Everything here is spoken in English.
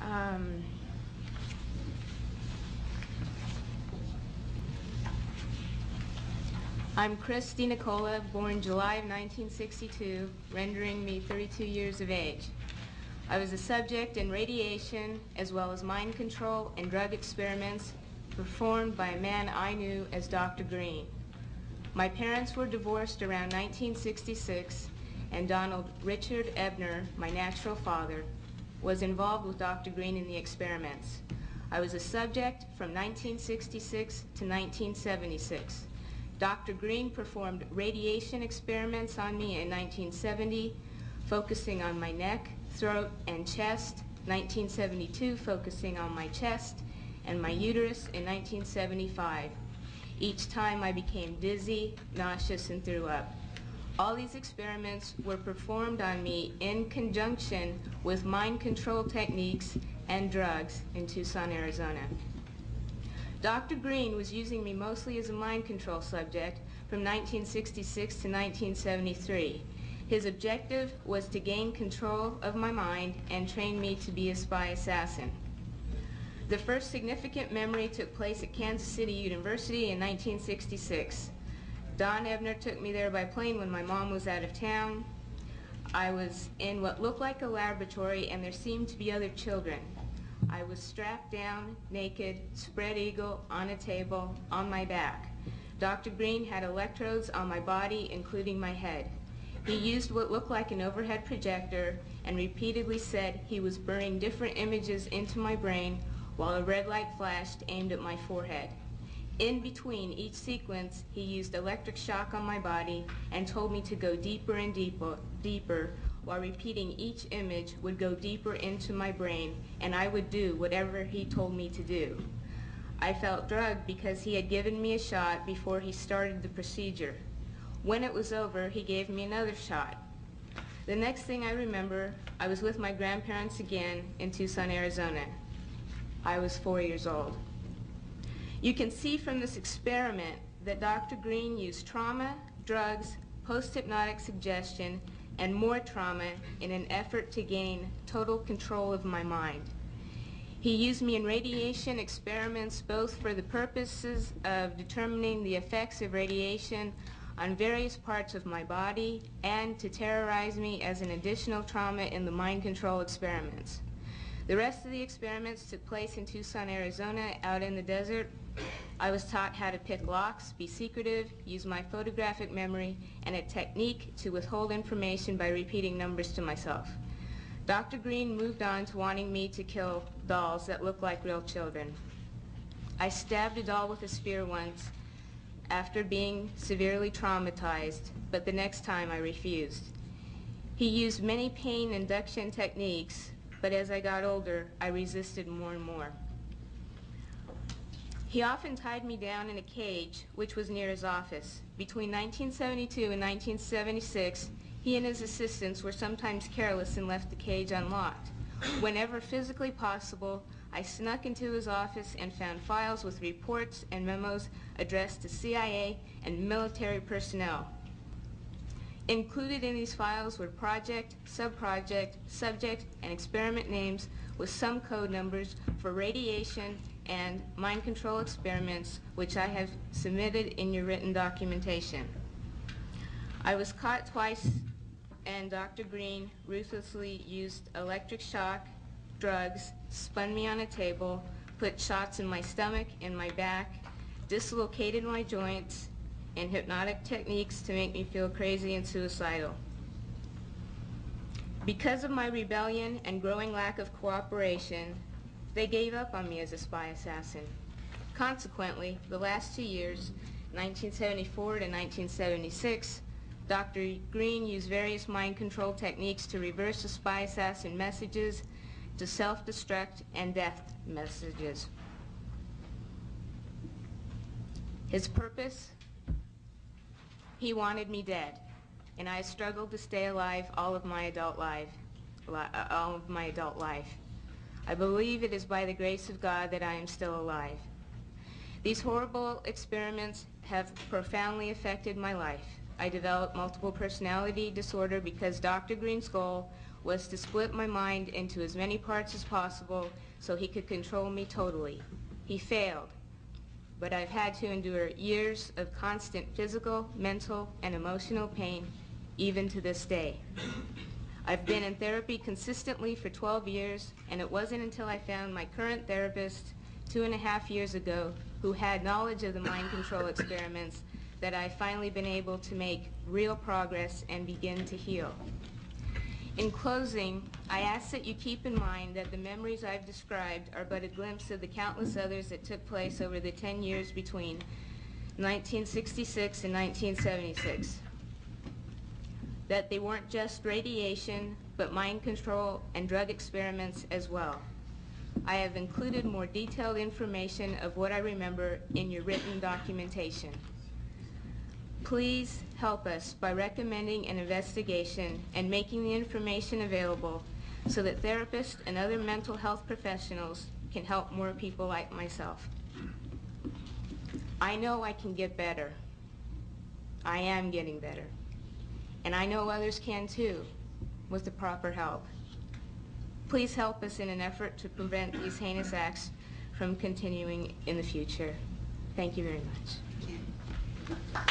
Um, I'm Christy Nicola, born July of 1962, rendering me 32 years of age. I was a subject in radiation as well as mind control and drug experiments performed by a man I knew as Dr. Green. My parents were divorced around 1966, and Donald Richard Ebner, my natural father, was involved with Dr. Green in the experiments. I was a subject from 1966 to 1976. Dr. Green performed radiation experiments on me in 1970, focusing on my neck, throat, and chest, 1972 focusing on my chest and my uterus in 1975. Each time I became dizzy, nauseous, and threw up. All these experiments were performed on me in conjunction with mind control techniques and drugs in Tucson, Arizona. Dr. Green was using me mostly as a mind control subject from 1966 to 1973. His objective was to gain control of my mind and train me to be a spy assassin. The first significant memory took place at Kansas City University in 1966. Don Ebner took me there by plane when my mom was out of town. I was in what looked like a laboratory, and there seemed to be other children. I was strapped down, naked, spread eagle, on a table, on my back. Dr. Green had electrodes on my body, including my head. He used what looked like an overhead projector and repeatedly said he was burning different images into my brain while a red light flashed aimed at my forehead. In between each sequence, he used electric shock on my body and told me to go deeper and deeper, while repeating each image would go deeper into my brain, and I would do whatever he told me to do. I felt drugged because he had given me a shot before he started the procedure. When it was over, he gave me another shot. The next thing I remember, I was with my grandparents again in Tucson, Arizona. I was 4 years old. You can see from this experiment that Dr. Green used trauma, drugs, post-hypnotic suggestion, and more trauma in an effort to gain total control of my mind. He used me in radiation experiments both for the purposes of determining the effects of radiation on various parts of my body and to terrorize me as an additional trauma in the mind control experiments. The rest of the experiments took place in Tucson, Arizona, out in the desert. I was taught how to pick locks, be secretive, use my photographic memory, and a technique to withhold information by repeating numbers to myself. Dr. Green moved on to wanting me to kill dolls that looked like real children. I stabbed a doll with a spear once after being severely traumatized, but the next time I refused. He used many pain induction techniques, but as I got older, I resisted more and more. He often tied me down in a cage, which was near his office. Between 1972 and 1976, he and his assistants were sometimes careless and left the cage unlocked. Whenever physically possible, I snuck into his office and found files with reports and memos addressed to CIA and military personnel. Included in these files were project, subproject, subject, and experiment names with some code numbers for radiation and mind control experiments, which I have submitted in your written documentation. I was caught twice, and Dr. Green ruthlessly used electric shock, drugs, spun me on a table, put shots in my stomach and my back, dislocated my joints, and hypnotic techniques to make me feel crazy and suicidal. Because of my rebellion and growing lack of cooperation, they gave up on me as a spy assassin. Consequently, the last 2 years, 1974 to 1976, Dr. Green used various mind control techniques to reverse the spy assassin messages to self-destruct and death messages. His purpose? He wanted me dead, and I struggled to stay alive all of my adult life. I believe it is by the grace of God that I am still alive. These horrible experiments have profoundly affected my life. I developed multiple personality disorder because Dr. Green's goal was to split my mind into as many parts as possible so he could control me totally. He failed, but I've had to endure years of constant physical, mental, and emotional pain, even to this day. I've been in therapy consistently for 12 years, and it wasn't until I found my current therapist 2.5 years ago who had knowledge of the mind control experiments that I've finally been able to make real progress and begin to heal. In closing, I ask that you keep in mind that the memories I've described are but a glimpse of the countless others that took place over the 10 years between 1966 and 1976. That they weren't just radiation, but mind control and drug experiments as well. I have included more detailed information of what I remember in your written documentation. Please help us by recommending an investigation and making the information available so that therapists and other mental health professionals can help more people like myself. I know I can get better. I am getting better. And I know others can too, with the proper help. Please help us in an effort to prevent these heinous acts from continuing in the future. Thank you very much.